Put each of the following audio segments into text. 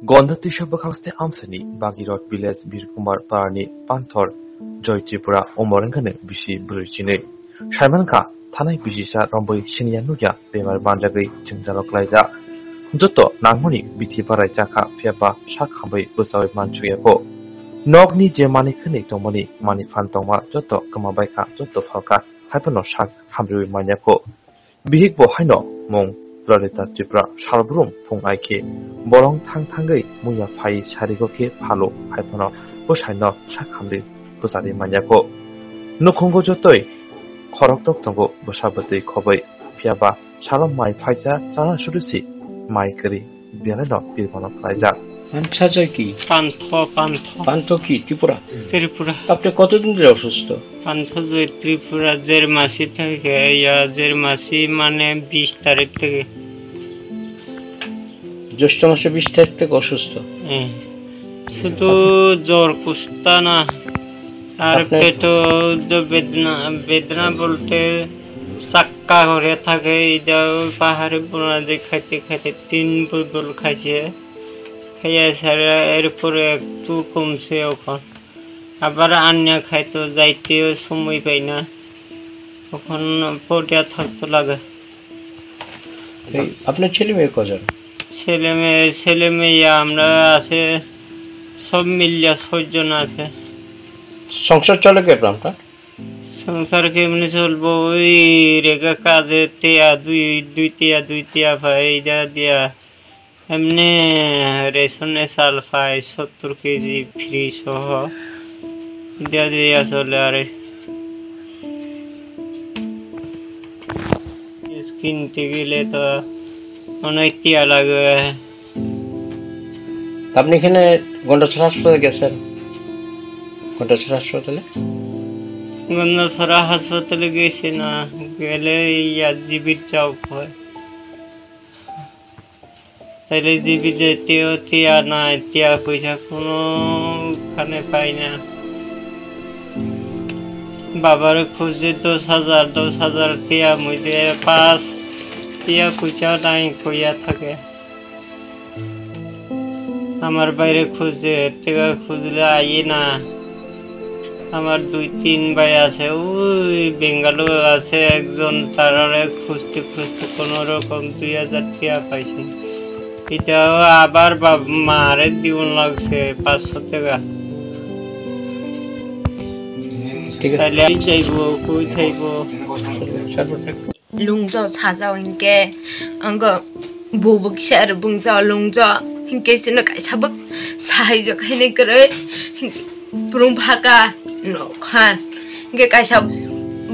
Gondati Shabakaste Amsani, Bagirot Village, Birkumar Parani, Panthor, Joy Tripura, Omorangane, Bishi Burchine, Shamanka, Tanai Bishisha, Romboy, Shinianuya, Bemarno, Chinjalo Kwlaijak, Joto, Nangmoni, Bitipara Jaka, Fiaba, Sakhamya, Bwsarokni, Nogni Germani Kani Tomoni, Mani Fantoma, Joto, Kamabaika, Joto Falka, Hypano Sakhamya Manyako, Bihik Bohino, Mong. Lalita Tripura, Shalbrum, Pung Ike, Borong Tangtangai, Muya Pai, Sharigoke, Palo, Hypano, Bushino, Sakhamya, Bwsari Manyako. Nukhung Jotoi, Korok Tongo, Bwsabati Kobai, Piaba, Shalom Mai Paja, Jana Shudusi, Mai Kari, Birmano, Birmano Kwlaijak. Mwnakjaki, Pantho ki, Tripura. আপনি কতদিন ধরে অসুস্থ? পান্থ ত্রিপুরা জের মাসি থেকে জের মাসি মানে 20 তারিখ থেকে জ্যৈষ্ঠ মাসে 20 তারিখ থেকে অসুস্থ। শুধু জ্বর কুস্তা না আর পেট বেদনা বলতে চাক্কা করে থাকে। এটা পাহাড়ে বোনা যে খাইতে খাইতে 3 বোতল খাইছে, খাইয়া সারা এরপরে একটু কমছে। ওখান আবার আন্না খাইতো, যাইতেও সময় পাই না, তখন পড়িয়া থাকতে লাগে। আপনার ছেলে মেয়ে কজন? ছেলে মেয়ে আমরা আছে সব মিলিয়া 6 জন আছে। সংসার চলে কেমন আপনার? সংসার কেমনি চলবো? ওই রেখা কাজে টিয়া দুই টিয়া পাই দিয়া এমনি রেশনে চাল পাই 70 কেজি ফ্রি সহ দিয়া চলে। আর কিনতে গেলে তো অনেক টিয়া লাগে। আপনি এখানে গন্ডাছড়া হাসপাতালে গেছেন? গন্ডাছড়া হাসপাতালে গেছি না, গেলে জিবির চৌক হয়, তাইলে জিবি যেতেও টিয়া নাই, টিয়া পয়সা কোনো খানে পাই না। বাবার খুঁজে 10,000 টিয়া মধ্যে 5 টিয়া পয়সা নাই কইয়া থাকে। আমার বাইরে খুঁজে টিকা খুঁজলে আই না। আমার 2-3 ভাই আছে, ওই বেঙ্গালুরু আছে একজন, তার খুঁজতে কোনো রকম 2000 টিয়া পাইছি। এটাও আবার মারে দিবন লাগছে 500 টাকা। তাহলে যাইবো কই খাইবো? lungjo chajao inke anga bubuk shar bungjo lungjo inke sino kai sabak sahaijo khaine kare prung phaka no khan inke kai sab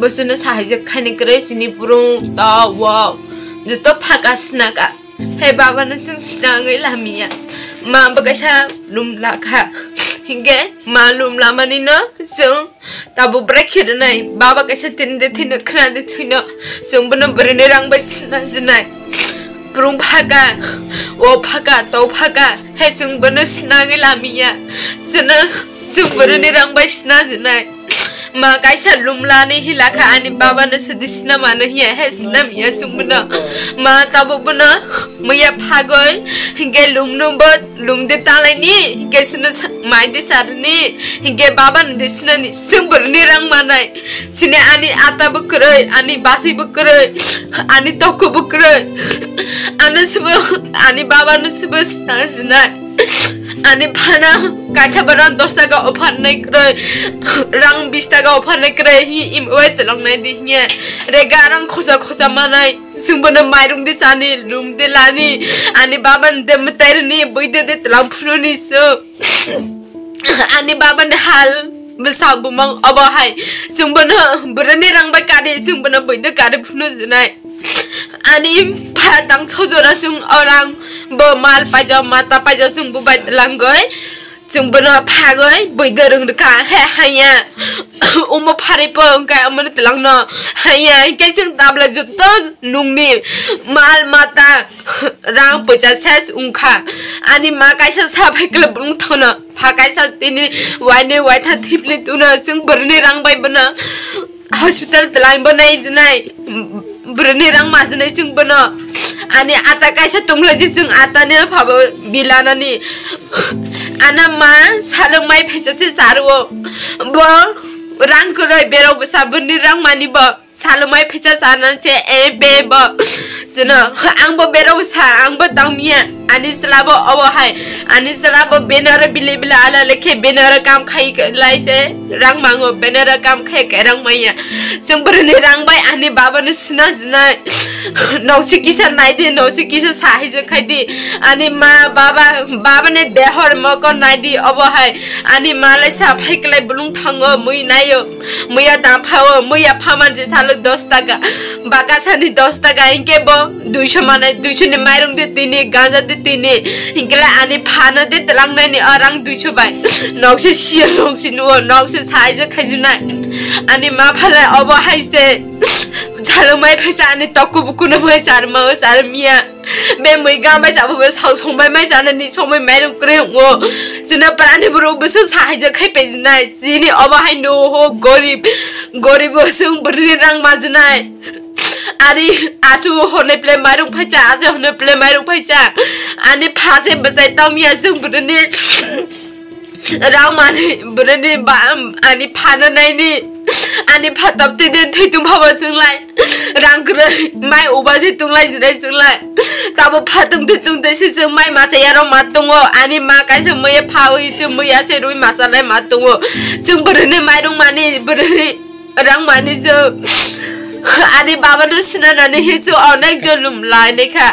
bosuna sahaijo khaine kare sini prung ta wow joto phaka snaka he baba na chung snangai lamia ma bagaisa lumla kha hinge malum lamani no sung tabu brekhir nai baba kaisa tinde thina khna de thina sung bana brene rang bai sna jinai prung phaga o phaga to phaga he sung bana snangi lamia sna sung brene rang bai sna jinai ma kaisa lumla ni hilakha ani baba na sudisna mana hiya he sna miya sung bana ma tabu bana maya phagoi hinge lumnumbat lumde talai ni hinge sna mai de sarni hinge baba na desna ni sung brene rang manai sine ani ata bukroi ani basi bukroi ani toko bukroi ani subo ani baba na subo sna jinai ani phana kaisa baran 10 টাকা offer নাই করে রাং 20 টাকা offer নাই করে হি ইমওয়াই তলং নাই দিহিয়া রে গারাং খোসা মানাই সুবনা মাইরুং দে সানি লুম দে লানি ani baban de matairni boide de tlang phuruni so ani baban hal besal bumang abahai sumbana berani rang ba kade sumbana boide kade phunu jinai ani phatang chojora sung orang bo mal paja mata paja sung bu bai langgoi sung bana phagoi boide rung ka he haya umo phari po ka amar tlang no haya ke sung tabla jutto nungni mal mata rang paja ses ungkha ani ma kaisa sabai klub ung thona phakaisa tini waine waitha thipli tuna sung berni rang bai bana hospital tlang banai jinai berani rang mazne sung bana ani ata kaisa tungla ji sung ata ne phabo bilana ni ana ma salung mai phaisa se sarwo bo rang koroi bero basa berni rang mani ba salung mai phaisa sana che e be ba jena ang bo bero sa ang bo tangmia ani selabo obo hai ani selabo benar bile bile ala lekhe benar kam khai lai se rang mango benar kam khai ke rang maya sung berni rang bai ani baba ne sna sna nosi kisa nai de nosi kisa sahi je khai di ani ma baba ne dehor mo ko nai di obo hai ani ma lai sa phai klai bulung thango mui nayo muya da phawo muya phaman je salu 10 taka baka sani 10 taka inke bo 200 mane 200 ne mairung de tini ganja de tini ingla ani phana de tlang nai ni arang 200 bai nok se sia nok si no nok se sai je khajina ani ma phala obo hai se chalo mai phaisa ani takku buku na mai char ma char mia be moi ga mai sa bo sau chong mai mai jana ni chong mai mai rung kre ngo jina prani bro bus sai je khai pe jina jini obo hai no ho gorib sung bri rang ma jina ani achu hone ple marung phaisa achu hone ple marung phaisa ani phase bazai tamia sung bri rang mani bri ba ani phana nai ni ani phatap te den thei tum bhawa sung lai rang kre mai uba se tung lai jai sung lai tabo phatung te tung te se sung mai ma se yaro ma tungo ani ma kai se moye phawi chu moya se rui ma sa lai ma tungo sung bri mai rung mani bri rang mani so ani baba no sina na ne he chu onak jo lum lai ne kha